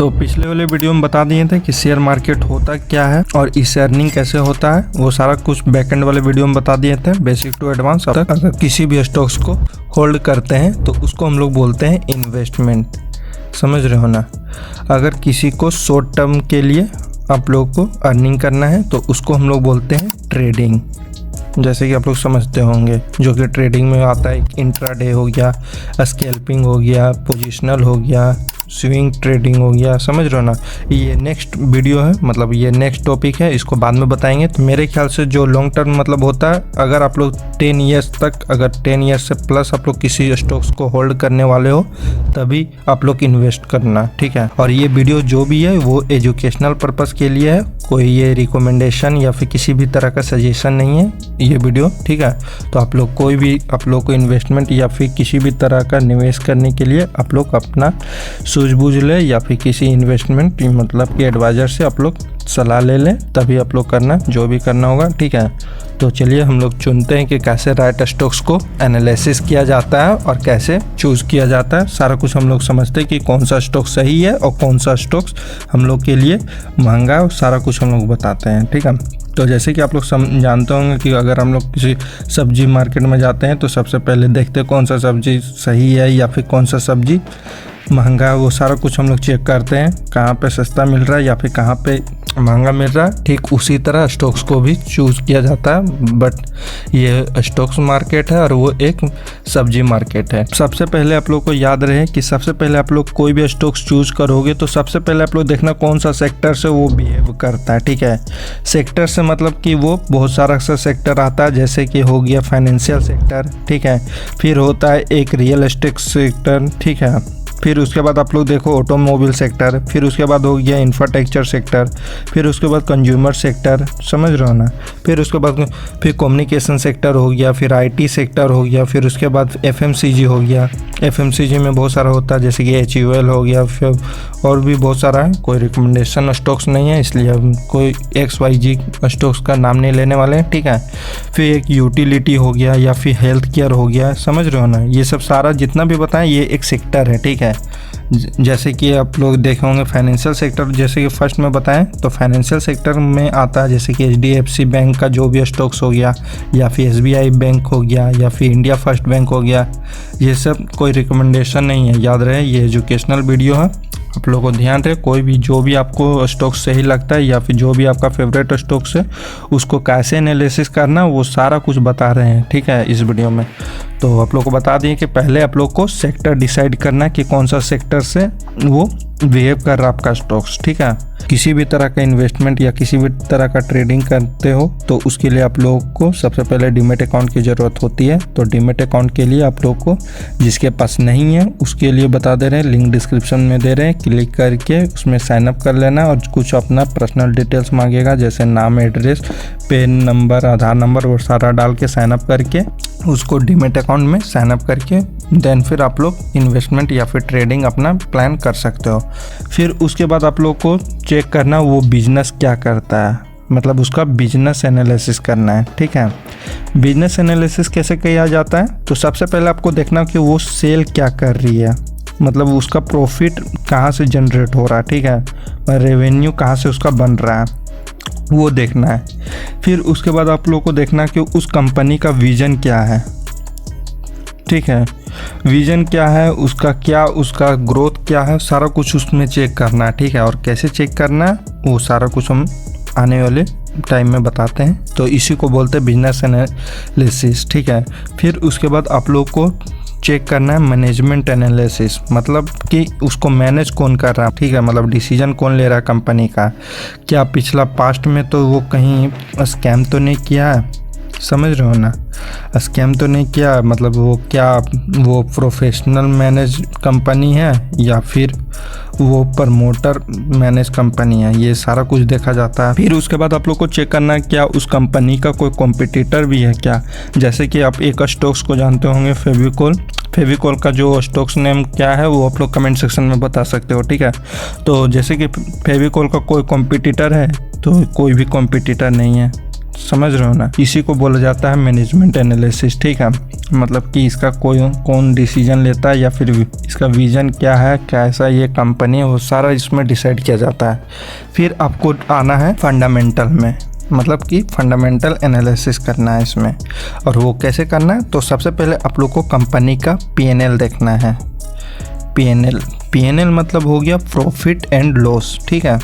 तो पिछले वाले वीडियो में बता दिए थे कि शेयर मार्केट होता क्या है और इससे अर्निंग कैसे होता है, वो सारा कुछ बैकएंड वाले वीडियो में बता दिए थे बेसिक टू एडवांस। अब तक अगर किसी भी स्टॉक्स को होल्ड करते हैं तो उसको हम लोग बोलते हैं इन्वेस्टमेंट, समझ रहे हो ना। अगर किसी को शॉर्ट टर्म के लिए आप लोग को अर्निंग करना है तो उसको हम लोग बोलते हैं ट्रेडिंग, जैसे कि आप लोग समझते होंगे, जो कि ट्रेडिंग में आता है इंट्राडे हो गया, स्कैल्पिंग हो गया, पोजिशनल हो गया, स्विंग ट्रेडिंग हो गया, समझ रहे हो ना। ये नेक्स्ट वीडियो है, मतलब ये नेक्स्ट टॉपिक है, इसको बाद में बताएंगे। तो मेरे ख्याल से जो लॉन्ग टर्म मतलब होता है, अगर आप लोग 10 ईयर्स तक, अगर 10 ईयर्स से प्लस आप लोग किसी स्टॉक्स को होल्ड करने वाले हो तभी आप लोग इन्वेस्ट करना, ठीक है। और ये वीडियो जो भी है वो एजुकेशनल पर्पज़ के लिए है, कोई ये रिकमेंडेशन या फिर किसी भी तरह का सजेशन नहीं है ये वीडियो, ठीक है। तो आप लोग कोई भी आप लोग को इन्वेस्टमेंट या फिर किसी भी तरह का निवेश करने के लिए आप लोग अपना सूझबूझ ले या फिर किसी इन्वेस्टमेंट मतलब कि एडवाइज़र से आप लोग सलाह ले लें, तभी आप लोग करना जो भी करना होगा, ठीक है। तो चलिए हम लोग चुनते हैं कि कैसे राइट स्टॉक्स को एनालिसिस किया जाता है और कैसे चूज़ किया जाता है। सारा कुछ हम लोग समझते हैं कि कौन सा स्टॉक सही है और कौन सा स्टॉक्स हम लोग के लिए महंगा है, सारा कुछ हम लोग बताते हैं, ठीक है। तो जैसे कि आप लोग जानते होंगे कि अगर हम लोग किसी सब्जी मार्केट में जाते हैं तो सबसे पहले देखते हैं कौन सा सब्जी सही है या फिर कौन सा सब्जी महंगा है, वो सारा कुछ हम लोग चेक करते हैं, कहाँ पे सस्ता मिल रहा है या फिर कहाँ पे महंगा मिल रहा है। ठीक उसी तरह स्टॉक्स को भी चूज़ किया जाता है, बट ये स्टॉक्स मार्केट है और वो एक सब्जी मार्केट है। सबसे पहले आप लोग को याद रहे कि सबसे पहले आप लोग कोई भी स्टॉक्स चूज़ करोगे तो सबसे पहले आप लोग देखना कौन सा सेक्टर से वो बिहेव करता है, ठीक है। सेक्टर से मतलब कि वो बहुत सारा सा सेक्टर आता है, जैसे कि हो गया फाइनेंशियल सेक्टर, ठीक है। फिर होता है एक रियल एस्टेट सेक्टर, ठीक है। फिर उसके बाद आप लोग देखो ऑटोमोबाइल सेक्टर, फिर उसके बाद हो गया इंफ्रास्ट्रक्चर सेक्टर, फिर उसके बाद कंज्यूमर सेक्टर, समझ रहे हो ना। फिर उसके बाद फिर कम्युनिकेशन सेक्टर हो गया, फिर आईटी सेक्टर हो गया, फिर उसके बाद एफएमसीजी हो गया। एफएमसीजी में बहुत सारा होता है, जैसे कि HUL हो गया, फिर और भी बहुत सारा है। कोई रिकमेंडेशन स्टॉक्स नहीं है, इसलिए हम कोई XYZ स्टॉक्स का नाम नहीं लेने वाले हैं, ठीक है। फिर एक यूटिलिटी हो गया या फिर हेल्थ केयर हो गया, समझ रहे हो ना। ये सब सारा जितना भी बताएं ये एक सेक्टर है, ठीक है। जैसे कि आप लोग देखे होंगे फाइनेंशियल सेक्टर, जैसे कि फर्स्ट में बताएं तो फाइनेंशियल सेक्टर में आता है जैसे कि HDFC बैंक का जो भी स्टॉक्स हो गया या फिर SBI बैंक हो गया या फिर इंडिया फर्स्ट बैंक हो गया। ये सब कोई रिकमेंडेशन नहीं है, याद रहे ये एजुकेशनल वीडियो है। आप लोगों को ध्यान रहे, कोई भी जो भी आपको स्टॉक सही लगता है या फिर जो भी आपका फेवरेट स्टॉक्स है उसको कैसे एनालिसिस करना वो सारा कुछ बता रहे हैं, ठीक है, इस वीडियो में। तो आप लोग को बता दिए कि पहले आप लोग को सेक्टर डिसाइड करना है कि कौन सा सेक्टर से वो बिहेव कर रहा है आपका स्टॉक्स, ठीक है। किसी भी तरह का इन्वेस्टमेंट या किसी भी तरह का ट्रेडिंग करते हो तो उसके लिए आप लोगों को सबसे पहले डीमैट अकाउंट की ज़रूरत होती है। तो डीमैट अकाउंट के लिए आप लोग को जिसके पास नहीं है उसके लिए बता दे रहे हैं, लिंक डिस्क्रिप्शन में दे रहे हैं, क्लिक करके उसमें साइनअप कर लेना और कुछ अपना पर्सनल डिटेल्स मांगेगा, जैसे नाम, एड्रेस, पेन नंबर, आधार नंबर वो सारा डाल के साइनअप करके उसको डीमैट अकाउंट में साइनअप करके देन फिर आप लोग इन्वेस्टमेंट या फिर ट्रेडिंग अपना प्लान कर सकते हो। फिर उसके बाद आप लोग को चेक करना वो बिजनेस क्या करता है, मतलब उसका बिजनेस एनालिसिस करना है, ठीक है। बिजनेस एनालिसिस कैसे किया जाता है, तो सबसे पहले आपको देखना कि वो सेल क्या कर रही है, मतलब उसका प्रॉफिट कहाँ से जनरेट हो रहा है, ठीक है, रेवेन्यू कहाँ से उसका बन रहा है वो देखना है। फिर उसके बाद आप लोग को देखना कि उस कंपनी का विज़न क्या है, ठीक है। विज़न क्या है उसका ग्रोथ क्या है, सारा कुछ उसमें चेक करना है, ठीक है। और कैसे चेक करना है वो सारा कुछ हम आने वाले टाइम में बताते हैं। तो इसी को बोलते हैं बिजनेस एनालिसिस, ठीक है। फिर उसके बाद आप लोग को चेक करना है मैनेजमेंट एनालिसिस, मतलब कि उसको मैनेज कौन कर रहा है, ठीक है, मतलब डिसीजन कौन ले रहा है कंपनी का। क्या पिछला पास्ट में तो वो कहीं स्कैम तो नहीं किया है, समझ रहे हो ना, स्कैम तो नहीं किया, मतलब वो प्रोफेशनल मैनेज कंपनी है या फिर वो प्रमोटर मैनेज कंपनी है, ये सारा कुछ देखा जाता है। फिर उसके बाद आप लोग को चेक करना है क्या उस कंपनी का कोई कॉम्पिटिटर भी है क्या। जैसे कि आप एक स्टॉक्स को जानते होंगे फेविकोल का जो स्टॉक्स नेम क्या है वो आप लोग कमेंट सेक्शन में बता सकते हो, ठीक है। तो जैसे कि फेविकोल का कोई कॉम्पिटिटर है तो कोई भी कॉम्पिटिटर नहीं है, समझ रहे हो ना, इसी को बोला जाता है मैनेजमेंट एनालिसिस। ठीक है, मतलब कि इसका कौन डिसीजन लेता है या फिर इसका विजन क्या है, कैसा ये कंपनी है, वो सारा इसमें डिसाइड किया जाता है। फिर आपको आना है फंडामेंटल में, मतलब कि फंडामेंटल एनालिसिस करना है इसमें। और वो कैसे करना है, तो सबसे पहले आप लोग को कंपनी का P&L देखना है। P&L मतलब हो गया प्रॉफिट एंड लॉस। ठीक है,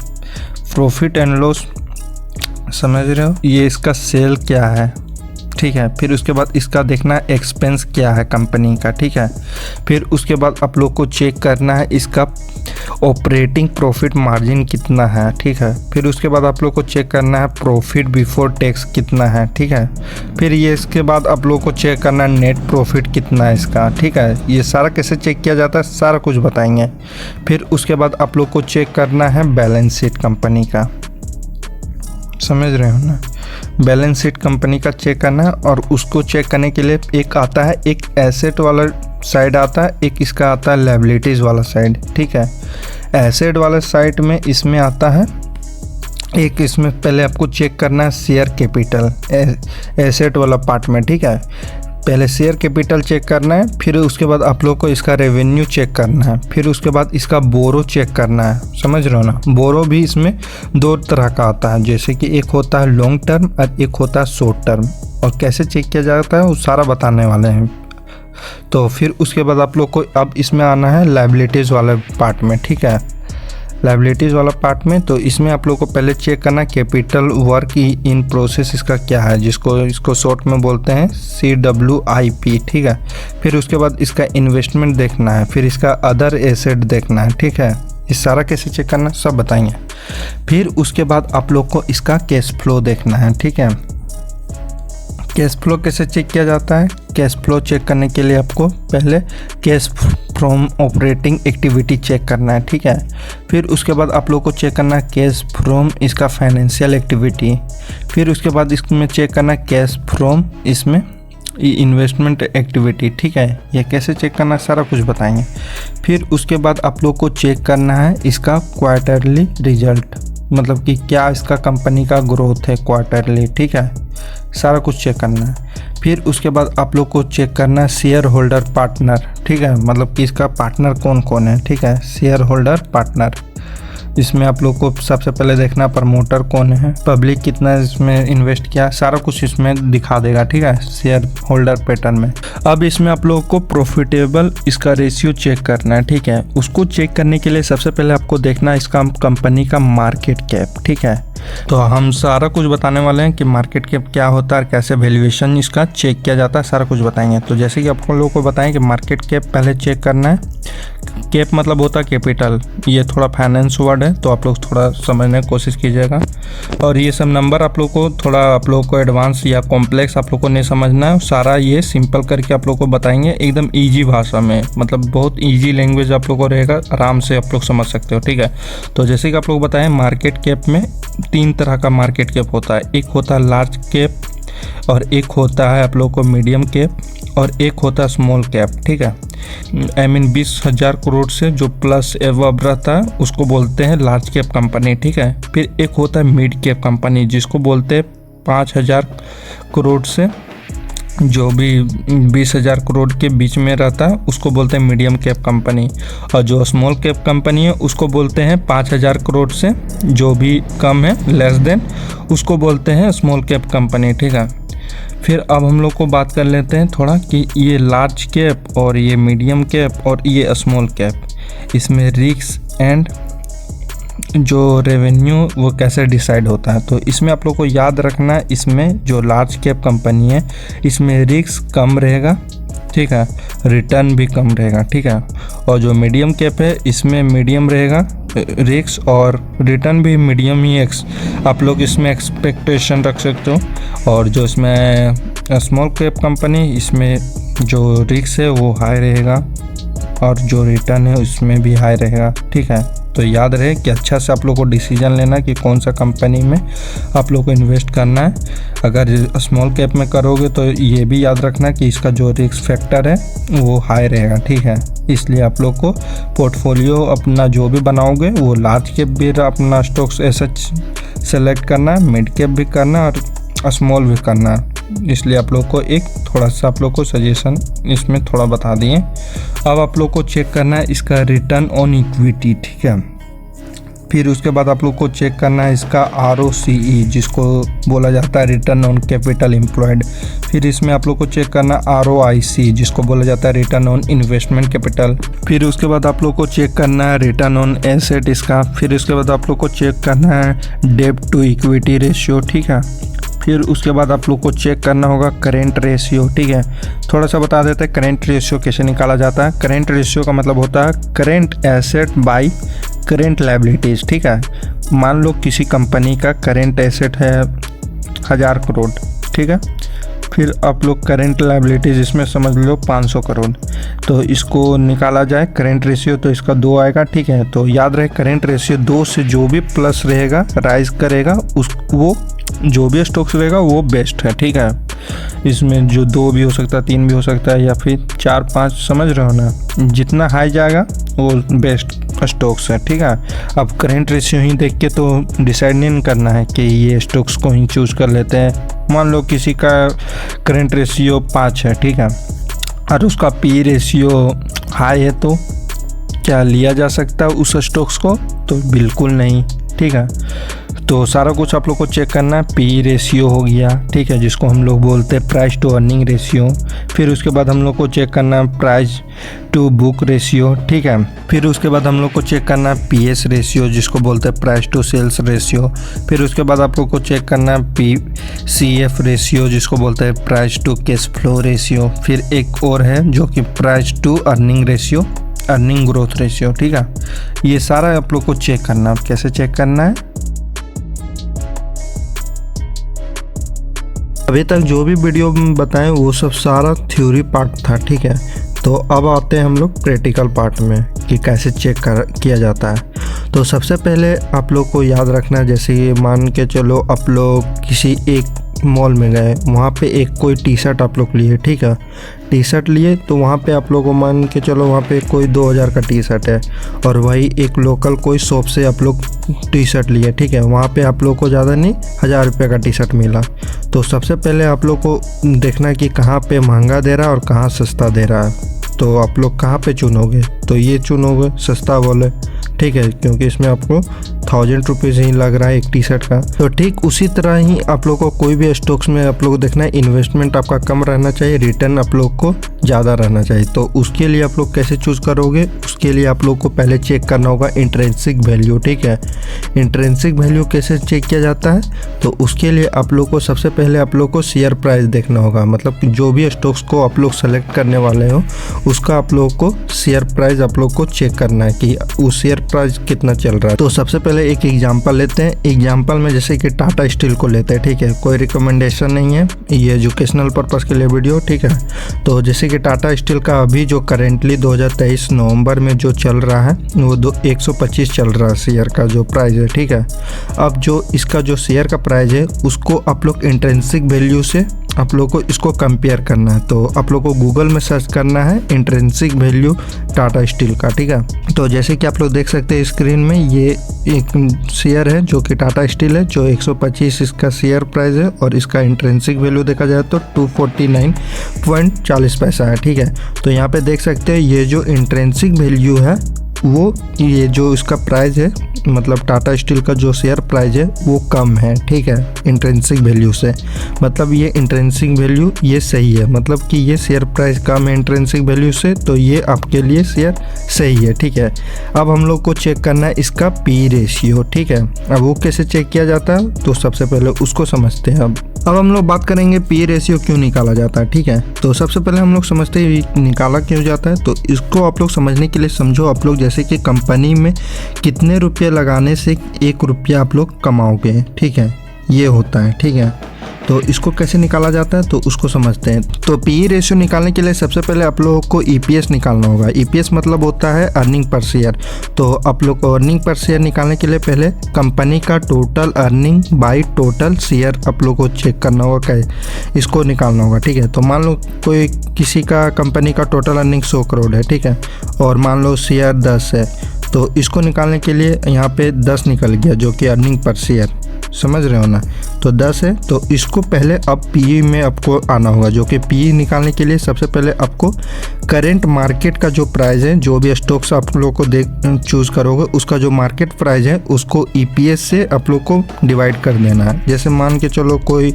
प्रॉफिट एंड लॉस समझ रहे हो, ये इसका सेल क्या है। ठीक है, फिर उसके बाद इसका देखना है एक्सपेंस क्या है कंपनी का। ठीक है, फिर उसके बाद आप लोग को चेक करना है इसका ऑपरेटिंग प्रॉफिट मार्जिन कितना है। ठीक है, फिर उसके बाद आप लोग को चेक करना है प्रॉफिट बिफोर टैक्स कितना है। ठीक है, फिर ये इसके बाद आप लोग को चेक करना है नेट प्रॉफिट कितना है इसका। ठीक है, ये सारा कैसे चेक किया जाता है सारा कुछ बताएंगे। फिर उसके बाद आप लोग को चेक करना है बैलेंस शीट कंपनी का, समझ रहे हो ना, बैलेंस शीट कंपनी का चेक करना है। और उसको चेक करने के लिए एक आता है, एक एसेट वाला साइड आता है, एक इसका आता है लायबिलिटीज़ वाला साइड। ठीक है, एसेट वाला साइड में इसमें आता है एक, इसमें पहले आपको चेक करना है शेयर कैपिटल एसेट वाला पार्ट में। ठीक है, पहले शेयर कैपिटल चेक करना है, फिर उसके बाद आप लोग को इसका रेवेन्यू चेक करना है, फिर उसके बाद इसका बोरो चेक करना है। समझ रहे हो ना, बोरो भी इसमें दो तरह का आता है, जैसे कि एक होता है लॉन्ग टर्म और एक होता है शॉर्ट टर्म। और कैसे चेक किया जाता है वो सारा बताने वाले हैं। तो फिर उसके बाद आप लोग को अब इसमें आना है लायबिलिटीज़ वाले पार्ट में। ठीक है, लायबिलिटीज़ वाला पार्ट में तो इसमें आप लोग को पहले चेक करना कैपिटल वर्क इन प्रोसेस इसका क्या है, इसको शॉर्ट में बोलते हैं CWIP। ठीक है, फिर उसके बाद इसका इन्वेस्टमेंट देखना है, फिर इसका अदर एसेट देखना है। ठीक है, इस सारा कैसे चेक करना सब बताएंगे। फिर उसके बाद आप लोग को इसका कैश फ्लो देखना है। ठीक है, कैश फ्लो कैसे चेक किया जाता है, कैश फ्लो चेक करने के लिए आपको पहले cash from operating activity check करना है। ठीक है, फिर उसके बाद आप लोग को चेक करना है कैश फ्रॉम इसका फाइनेंशियल एक्टिविटी, फिर उसके बाद इसमें चेक करना है कैश फ्रॉम इसमें इन्वेस्टमेंट एक्टिविटी। ठीक है, ये कैसे चेक करना है सारा कुछ बताएंगे। फिर उसके बाद आप लोग को चेक करना है इसका क्वार्टरली रिजल्ट, मतलब कि क्या इसका कंपनी का ग्रोथ है क्वार्टरली। ठीक है, सारा कुछ चेक करना है। फिर उसके बाद आप लोग को चेक करना है शेयर होल्डर पार्टनर। ठीक है, मतलब कि इसका पार्टनर कौन कौन है। ठीक है, शेयर होल्डर पार्टनर, इसमें आप लोग को सबसे पहले देखना प्रमोटर कौन है, पब्लिक कितना इसमें इन्वेस्ट किया, सारा कुछ इसमें दिखा देगा। ठीक है, शेयर होल्डर पैटर्न में। अब इसमें आप लोग को प्रॉफिटेबल इसका रेशियो चेक करना है। ठीक है, उसको चेक करने के लिए सबसे पहले आपको देखना है इसका कंपनी का मार्केट कैप। ठीक है, तो हम सारा कुछ बताने वाले हैं कि मार्केट कैप क्या होता है और कैसे वैल्यूएशन इसका चेक किया जाता है, सारा कुछ बताएंगे। तो जैसे कि आप लोगों को बताएं कि मार्केट कैप पहले चेक करना है। कैप मतलब होता है कैपिटल, ये थोड़ा फाइनेंस वर्ड है तो आप लोग थोड़ा समझने की कोशिश कीजिएगा। और ये सब नंबर आप लोग को एडवांस या कॉम्प्लेक्स आप लोग को नहीं समझना है, सारा ये सिंपल करके आप लोग को बताएंगे एकदम ईजी भाषा में, मतलब बहुत ईजी लैंग्वेज आप लोग को रहेगा, आराम से आप लोग समझ सकते हो। ठीक है, तो जैसे कि आप लोग बताएं मार्केट कैप में 3 तरह का मार्केट कैप होता है, एक होता है लार्ज कैप और एक होता है आप लोग को मीडियम कैप और एक होता है स्मॉल कैप। ठीक है, 20,000 करोड़ से जो प्लस एवब रहता है उसको बोलते हैं लार्ज कैप कंपनी। ठीक है, फिर एक होता है मिड कैप कंपनी जिसको बोलते हैं 5,000 करोड़ से जो भी 20,000 करोड़ के बीच में रहता है उसको बोलते हैं मीडियम कैप कंपनी, और जो स्मॉल कैप कंपनी है उसको बोलते हैं 5,000 करोड़ से जो भी कम है लेस देन, उसको बोलते हैं स्मॉल कैप कंपनी। ठीक है, फिर अब हम लोग को बात कर लेते हैं थोड़ा कि ये लार्ज कैप और ये मीडियम कैप और ये स्मॉल कैप, इसमें रिस्क एंड जो रेवेन्यू वो कैसे डिसाइड होता है। तो इसमें आप लोग को याद रखना है, इसमें जो लार्ज कैप कंपनी है इसमें रिस्क कम रहेगा। ठीक है, रिटर्न भी कम रहेगा। ठीक है, और जो मीडियम कैप है इसमें मीडियम रहेगा रिस्क और रिटर्न भी मीडियम ही आप लोग इसमें एक्सपेक्टेशन रख सकते हो। और जो इसमें स्मॉल कैप कंपनी इसमें जो रिस्क है वो हाई रहेगा और जो रिटर्न है उसमें भी हाई रहेगा। ठीक है, तो याद रहे कि अच्छा से आप लोग को डिसीजन लेना कि कौन सा कंपनी में आप लोग को इन्वेस्ट करना है। अगर स्मॉल कैप में करोगे तो ये भी याद रखना कि इसका जो रिस्क फैक्टर है वो हाई रहेगा। ठीक है, इसलिए आप लोग को पोर्टफोलियो अपना जो भी बनाओगे वो लार्ज कैप भी अपना स्टॉक्स ऐसा सेलेक्ट करना है, मिड कैप भी करना है और स्मॉल भी करना है, इसलिए आप लोग को एक थोड़ा सा आप लोग को सजेशन इसमें थोड़ा बता दिए। अब आप लोग को चेक करना है इसका रिटर्न ऑन इक्विटी, ठीक है। फिर उसके बाद आप लोग को चेक करना है इसका ROCE, जिसको बोला जाता है रिटर्न ऑन कैपिटल एम्प्लॉयड। फिर इसमें आप लोग को चेक करना ROIC, जिसको बोला जाता है रिटर्न ऑन इन्वेस्टमेंट कैपिटल। फिर उसके बाद आप लोग को चेक करना है रिटर्न ऑन एसेट इसका। फिर उसके बाद आप लोग को चेक करना है डेब्ट टू इक्विटी रेशियो, ठीक है। फिर उसके बाद आप लोग को चेक करना होगा करेंट रेशियो, ठीक है। थोड़ा सा बता देते हैं करेंट रेशियो कैसे निकाला जाता है। करेंट रेशियो का मतलब होता है current asset by current liabilities, ठीक है। मान लो किसी कंपनी का करेंट एसेट है 1000 करोड़, ठीक है। फिर आप लोग करेंट लायबिलिटीज़ इसमें समझ लो 500 करोड़, तो इसको निकाला जाए करेंट रेशियो तो इसका 2 आएगा, ठीक है। तो याद रहे करेंट रेशियो 2 से जो भी प्लस रहेगा राइज करेगा वो जो भी स्टॉक्स रहेगा वो बेस्ट है, ठीक है। इसमें जो 2 भी हो सकता है, 3 भी हो सकता है, या फिर 4-5, समझ रहे हो ना। जितना हाई जाएगा वो बेस्ट स्टॉक्स है, ठीक है। अब करेंट रेशियो ही देख के तो डिसाइड नहीं करना है कि ये स्टॉक्स को ही चूज़ कर लेते हैं। मान लो किसी का करेंट रेशियो 5 है, ठीक है, और उसका पी रेशियो हाई है, तो क्या लिया जा सकता है उस स्टॉक्स को? तो बिल्कुल नहीं, ठीक है। तो सारा कुछ आप लोग को चेक करना है। पी रेशियो हो गया, ठीक है, जिसको हम लोग बोलते हैं प्राइस टू अर्निंग रेशियो। फिर उसके बाद हम लोग को चेक करना है प्राइस टू बुक रेशियो, ठीक है। फिर उसके बाद हम लोग को चेक करना है PS रेशियो, जिसको बोलते हैं प्राइस टू सेल्स रेशियो। फिर उसके बाद आप लोग को चेक करना है PCF रेशियो, जिसको बोलते हैं price to cash flow ratio. फिर एक और है जो कि price to earning ratio, earning growth ratio, ठीक है। ये सारा आप लोग को चेक करना है। कैसे चेक करना है? अभी तक जो भी वीडियो में बताएं वो सब सारा थ्योरी पार्ट था, ठीक है। तो अब आते हैं हम लोग प्रैक्टिकल पार्ट में कि कैसे चेक किया जाता है। तो सबसे पहले आप लोग को याद रखना है, जैसे ये मान के चलो आप लोग किसी एक मॉल में गए, वहाँ पे एक कोई टी-शर्ट आप लोग लिए, ठीक है। टी-शर्ट लिए तो वहाँ पे आप लोग को मान के चलो वहाँ पे कोई 2000 का टी-शर्ट है, और वही एक लोकल कोई शॉप से आप लोग टी-शर्ट लिए, ठीक है। वहाँ पे आप लोग को ज़्यादा नहीं 1000 रुपये का टी-शर्ट मिला। तो सबसे पहले आप लोग को देखना है कि कहाँ पे महंगा दे रहा है और कहाँ सस्ता दे रहा है। तो आप लोग कहाँ पे चुनोगे? तो ये चुनोगे सस्ता वाले, ठीक है, क्योंकि इसमें आपको 1000 रुपीज़ ही लग रहा है एक टी-शर्ट का। तो ठीक उसी तरह ही आप लोग को कोई भी स्टॉक्स में आप लोग को देखना है इन्वेस्टमेंट आपका कम रहना चाहिए, रिटर्न आप लोग को ज़्यादा रहना चाहिए। तो उसके लिए आप लोग कैसे चूज़ करोगे? उसके लिए आप लोग को पहले चेक करना होगा इंट्रिंसिक वैल्यू, ठीक है। इंट्रिंसिक वैल्यू कैसे चेक किया जाता है? तो उसके लिए आप लोग को सबसे पहले आप लोग को शेयर प्राइस देखना होगा, मतलब जो भी स्टॉक्स को आप लोग सेलेक्ट करने वाले हो उसका आप लोग को शेयर प्राइस आप लोग को चेक करना है कि उस शेयर प्राइस कितना चल रहा है। तो सबसे पहले एक एग्जांपल लेते हैं। एग्जांपल में जैसे कि टाटा स्टील को लेते हैं, ठीक है। कोई रिकमेंडेशन नहीं है, ये एजुकेशनल पर्पस के लिए वीडियो, ठीक है। तो जैसे कि टाटा स्टील का अभी जो करेंटली 2023 नवंबर में जो चल रहा है वो 125 चल रहा है शेयर का जो प्राइस है, ठीक है। अब जो इसका जो शेयर का प्राइस है उसको आप लोग इंट्रिंसिक वैल्यू से आप लोग को इसको कंपेयर करना है। तो आप लोग को गूगल में सर्च करना है इंट्रिंसिक वैल्यू टाटा स्टील का, ठीक है। तो जैसे कि आप लोग देख सकते हैं स्क्रीन में, ये एक शेयर है जो कि टाटा स्टील है, जो 125 इसका शेयर प्राइस है, और इसका इंट्रिंसिक वैल्यू देखा जाए तो 249.40 पैसा है, ठीक है। तो यहाँ पे देख सकते हैं ये जो इंट्रिंसिक वैल्यू है वो ये जो इसका प्राइस है, मतलब टाटा स्टील का जो शेयर प्राइस है वो कम है, ठीक है, इंट्रिंसिक वैल्यू से। मतलब ये इंट्रिंसिक वैल्यू ये सही है, मतलब कि ये शेयर प्राइस कम है इंट्रिंसिक वैल्यू से, तो ये आपके लिए शेयर सही है, ठीक है। अब हम लोग को चेक करना है इसका पी रेशियो, ठीक है। अब वो कैसे चेक किया जाता है तो सबसे पहले उसको समझते हैं। अब हम लोग बात करेंगे पी रेशियो क्यों निकाला जाता है, ठीक है। तो सबसे पहले हम लोग समझते हैं निकाला क्यों जाता है। तो इसको आप लोग समझने के लिए समझो, आप लोग जैसे कि कंपनी में कितने रुपये लगाने से 1 रुपया आप लोग कमाओगे, ठीक है, ये होता है, ठीक है। तो इसको कैसे निकाला जाता है तो उसको समझते हैं। तो पी रेशियो निकालने के लिए सबसे पहले आप लोगों को EPS निकालना होगा। EPS मतलब होता है अर्निंग पर शेयर। तो आप लोग को अर्निंग पर शेयर निकालने के लिए पहले कंपनी का total earning by total share आप लोग को चेक करना होगा, क्या इसको निकालना होगा, ठीक है। तो मान लो कोई किसी का कंपनी का टोटल अर्निंग 100 करोड़ है, ठीक है, और मान लो शेयर 10 है, तो इसको निकालने के लिए यहाँ पे 10 निकल गया जो कि अर्निंग पर शेयर, समझ रहे हो ना। तो 10 है, तो इसको पहले अब पीई में आपको आना होगा, जो कि पीई निकालने के लिए सबसे पहले आपको करेंट मार्केट का जो प्राइस है, जो भी स्टॉक्स आप लोग को चूज़ करोगे उसका जो मार्केट प्राइस है उसको ईपीएस से आप लोग को डिवाइड कर देना है। जैसे मान के चलो कोई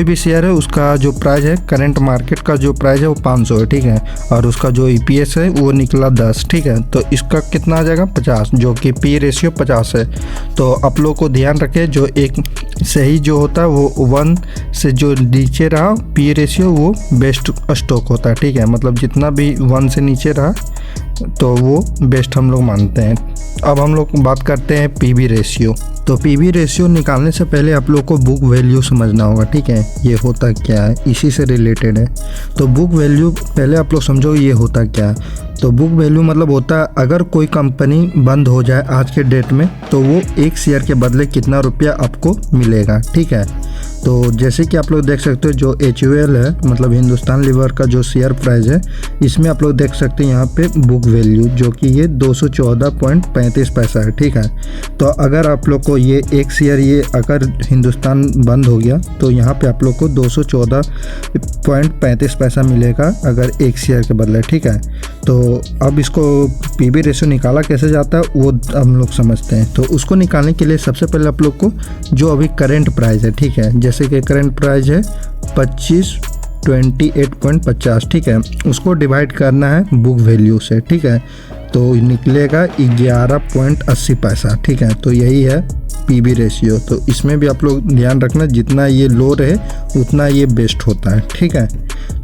भी शेयर है, उसका जो प्राइस है करंट मार्केट का जो प्राइस है वो 500 है, ठीक है, और उसका जो ईपीएस है वो निकला 10, ठीक है, तो इसका कितना आ जाएगा 50, जो कि पी रेशियो 50 है। तो आप लोग को ध्यान रखें, जो एक सही जो होता है वो 1 से जो नीचे रहा पी रेशियो वो बेस्ट स्टॉक होता है, ठीक है, मतलब जितना भी 1 से नीचे रहा तो वो बेस्ट हम लोग मानते हैं। अब हम लोग बात करते हैं पीबी रेशियो। तो पीबी रेशियो निकालने से पहले आप लोग को बुक वैल्यू समझना होगा, ठीक है, ये होता क्या है, इसी से रिलेटेड है। तो बुक वैल्यू पहले आप लोग समझो ये होता क्या है। तो बुक वैल्यू मतलब होता है अगर कोई कंपनी बंद हो जाए आज के डेट में तो वो एक शेयर के बदले कितना रुपया आपको मिलेगा, ठीक है। तो जैसे कि आप लोग देख सकते हो जो HUL है, मतलब हिंदुस्तान लीवर का जो शेयर प्राइस है, इसमें आप लोग देख सकते हैं यहाँ पे बुक वैल्यू जो कि ये 214.35 पैसा है, ठीक है। तो अगर आप लोग को ये एक शेयर ये अगर हिंदुस्तान बंद हो गया तो यहाँ पे आप लोग को 214.35 पैसा मिलेगा अगर एक शेयर के बदले, ठीक है। तो अब इसको पीबी रेशियो निकाला कैसे जाता है वो हम लोग समझते हैं। तो उसको निकालने के लिए सबसे पहले आप लोग को जो अभी करंट प्राइस है, ठीक है, जैसे कि करंट प्राइस है 2528.50, ठीक है, उसको डिवाइड करना है बुक वैल्यू से, ठीक है, तो निकलेगा 11.80 पैसा, ठीक है। तो यही है पीबी रेशियो। तो इसमें भी आप लोग ध्यान रखना जितना ये लो रहे उतना ये बेस्ट होता है, ठीक है।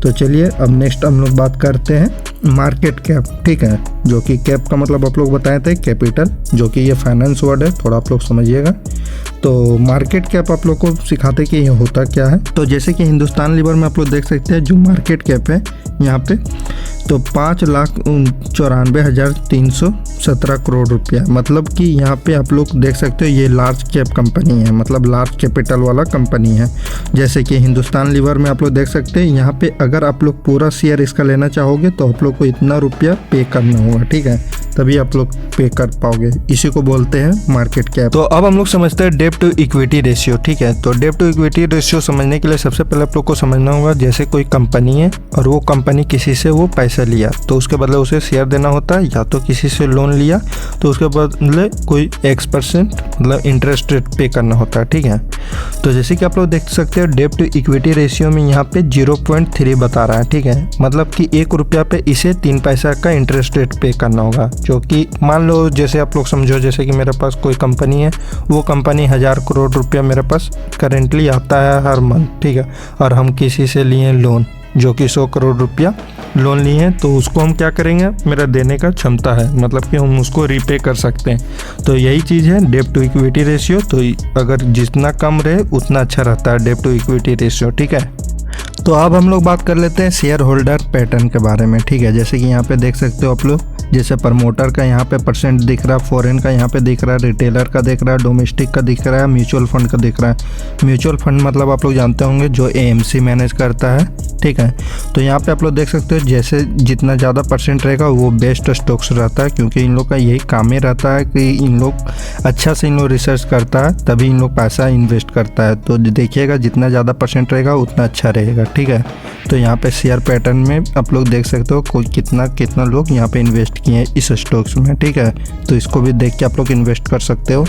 तो चलिए अब नेक्स्ट हम लोग बात करते हैं मार्केट कैप, ठीक है, जो कि कैप का मतलब आप लोग बताए थे कैपिटल, जो कि ये फाइनेंस वर्ड है, थोड़ा आप लोग समझिएगा। तो मार्केट कैप आप लोग को सिखाते कि ये होता क्या है। तो जैसे कि हिंदुस्तान लीवर में आप लोग देख सकते हैं जो मार्केट कैप है यहाँ पे तो 5,94,317 करोड़ रुपया, मतलब कि यहाँ पे आप लोग देख सकते हो ये लार्ज कैप कंपनी है, मतलब लार्ज कैपिटल वाला कंपनी है। जैसे कि हिंदुस्तान लीवर में आप लोग देख सकते हैं यहाँ पे अगर आप लोग पूरा शेयर इसका लेना चाहोगे तो आप लोग को इतना रुपया पे करना होगा, ठीक है, तभी आप लोग पे कर पाओगे, इसी को बोलते हैं मार्केट कैप। तो अब हम लोग समझते हैं डेब्ट टू इक्विटी रेशियो, ठीक है। तो डेब्ट टू इक्विटी रेशियो समझने के लिए सबसे पहले आप लोग को समझना होगा जैसे कोई कंपनी है और वो कंपनी किसी से वो पैसा लिया तो उसके बदले उसे शेयर देना होता है, या तो किसी से लोन लिया तो उसके बदले कोई X% मतलब इंटरेस्ट रेट पे करना होता है, ठीक है। तो जैसे कि आप लोग देख सकते हैं डेब्ट टू इक्विटी रेशियो में यहाँ पे 0.3 बता रहा है, ठीक है, मतलब कि 1 रुपया पे इसे 3 पैसा का इंटरेस्ट रेट पे करना होगा। जो कि मान लो जैसे आप लोग समझो जैसे कि मेरे पास कोई कंपनी है, वो कंपनी 1000 करोड़ रुपया मेरे पास करेंटली आता है हर मंथ, ठीक है, और हम किसी से लिए लोन जो कि 100 करोड़ रुपया लोन लिए हैं, तो उसको हम क्या करेंगे, मेरा देने का क्षमता है, मतलब कि हम उसको रीपे कर सकते हैं। तो यही चीज़ है डेब्ट टू इक्विटी रेशियो। तो अगर जितना कम रहे उतना अच्छा रहता है डेब्ट टू इक्विटी रेशियो, ठीक है। तो अब हम लोग बात कर लेते हैं शेयर होल्डर पैटर्न के बारे में, ठीक है। जैसे कि यहाँ पे देख सकते हो आप लोग, जैसे प्रमोटर का यहाँ पे परसेंट दिख रहा है, फॉरेन का यहाँ पे दिख रहा है, रिटेलर का दिख रहा है, डोमेस्टिक का दिख रहा है, म्यूचुअल फंड का दिख रहा है। म्यूचुअल फंड मतलब आप लोग जानते होंगे जो AMC मैनेज करता है, ठीक है। तो यहाँ पे आप लोग देख सकते हो जैसे जितना ज़्यादा परसेंट रहेगा वो बेस्ट स्टॉक्स रहता है, क्योंकि इन लोग का यही काम ही रहता है कि इन लोग अच्छा से इन लोग रिसर्च करता है तभी इन लोग पैसा इन्वेस्ट करता है। तो देखिएगा जितना ज़्यादा परसेंट रहेगा उतना अच्छा रहेगा, ठीक है। तो यहाँ पे शेयर पैटर्न में आप लोग देख सकते हो कोई कितना लोग यहाँ पे इन्वेस्ट किए हैं इस स्टॉक्स में, ठीक है। तो इसको भी देख के आप लोग इन्वेस्ट कर सकते हो।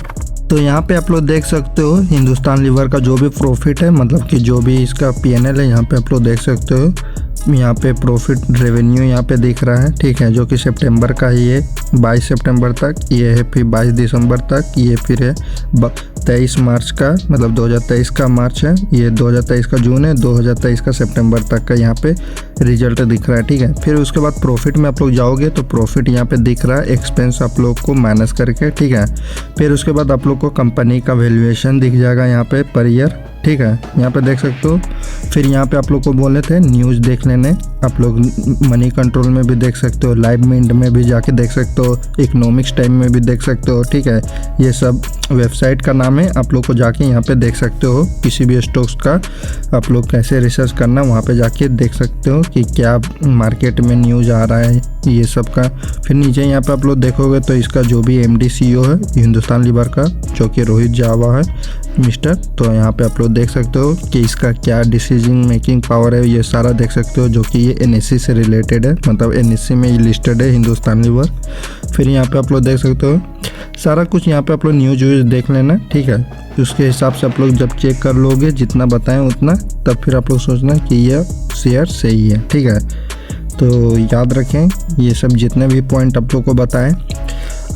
तो यहाँ पे आप लोग देख सकते हो हिंदुस्तान लीवर का जो भी प्रॉफिट है, मतलब कि जो भी इसका PNL है, यहाँ पे आप लोग देख सकते हो यहाँ पे प्रॉफिट रेवेन्यू यहाँ पे दिख रहा है, ठीक है, जो कि सितंबर का ही है 22 सितंबर तक, ये है फिर 22 दिसंबर तक, ये फिर है 23 मार्च का, मतलब 2023 का मार्च है, ये 2023 का जून है, 2023 का सितंबर तक का यहाँ पे रिजल्ट दिख रहा है, ठीक है। फिर उसके बाद प्रॉफिट में आप लोग जाओगे तो प्रॉफिट यहाँ पे दिख रहा है एक्सपेंस आप लोग को माइनस करके, ठीक है। फिर उसके बाद आप लोग को कंपनी का वैल्यूएशन दिख जाएगा यहाँ पे पर ईयर, ठीक है, यहाँ पे देख सकते हो। फिर यहाँ पे आप लोग को बोले थे न्यूज़ देख लेने, आप लोग मनी कंट्रोल में भी देख सकते हो, लाइव मिंट में भी जाके देख सकते हो, इकोनॉमिक्स टाइम में भी देख सकते हो, ठीक है। ये सब वेबसाइट का नाम है, आप लोग को जाके यहाँ पे देख सकते हो किसी भी स्टॉक्स का आप लोग कैसे रिसर्च करना, वहाँ पे जाके देख सकते हो कि क्या मार्केट में न्यूज़ आ रहा है ये सब का। फिर नीचे यहाँ पे आप लोग देखोगे तो इसका जो भी MD CEO है हिंदुस्तान लीवर का, जो कि रोहित जावा है मिस्टर, तो यहाँ पे आप लोग देख सकते हो कि इसका क्या डिसीजन मेकिंग पावर है, ये सारा देख सकते हो, जो कि ये NSE से रिलेटेड है, मतलब NSE में लिस्टेड है हिंदुस्तान लीवर। फिर यहाँ पे आप लोग देख सकते हो सारा कुछ, यहाँ पे आप लोग न्यूज देख लेना, ठीक है। उसके हिसाब से आप लोग जब चेक कर लोगे जितना बताएं उतना, तब फिर आप लोग सोचना कि यह शेयर सही है, ठीक है। तो याद रखें ये सब जितने भी पॉइंट आप लोग को बताएं।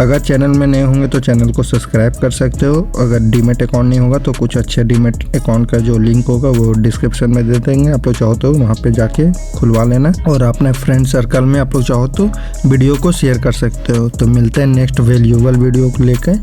अगर चैनल में नए होंगे तो चैनल को सब्सक्राइब कर सकते हो। अगर डीमेट अकाउंट नहीं होगा तो कुछ अच्छे डीमेट अकाउंट का जो लिंक होगा वो डिस्क्रिप्शन में दे देंगे, आप लोग चाहो तो वहाँ पे जाके खुलवा लेना। और अपने फ्रेंड सर्कल में आप लोग चाहो तो वीडियो को शेयर कर सकते हो। तो मिलते हैं नेक्स्ट वैल्यूएबल वीडियो को लेकर।